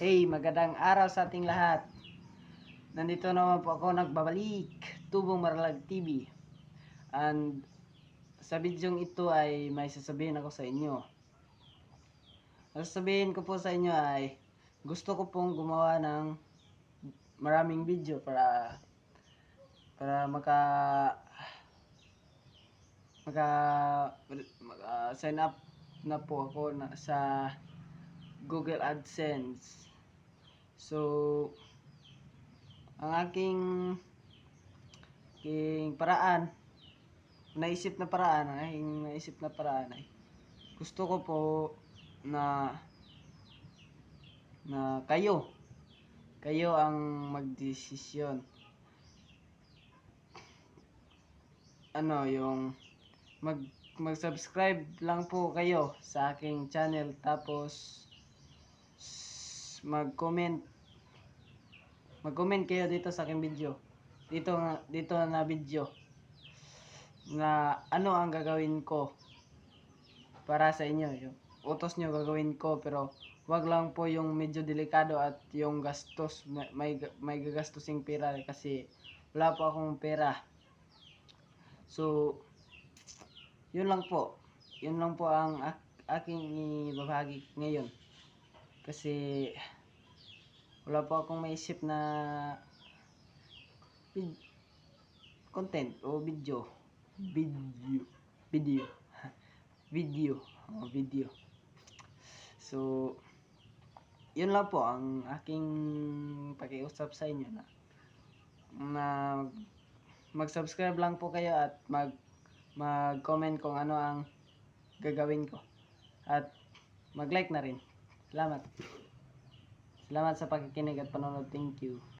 Hey, magandang araw sa ating lahat. Nandito naman po ako nagbabalik, Tubong Maralag TV. And sa bidyong ito ay may sasabihin ako sa inyo. Ang sasabihin ko po sa inyo ay gusto ko pong gumawa ng maraming video para maka sign up na po ako sa Google AdSense. So, ang aking paraan, naisip na paraan ay gusto ko po na kayo ang magdesisyon. Yung mag-subscribe lang po kayo sa aking channel, tapos mag-comment kayo dito sa aking video. Dito na video na ano ang gagawin ko para sa inyo. Yung utos nyo gagawin ko, pero wag lang po yung medyo delikado at yung gastos, may gagastusing pera kasi wala po akong pera. So, yun lang po ang aking ibabahagi ngayon, kasi wala po akong maisip na content o video. So, yun lang po ang aking pakiusap sa inyo, na mag-subscribe lang po kayo at mag-comment kung ano ang gagawin ko, at mag-like na rin. Salamat sa pakikinig at panonood. Thank you.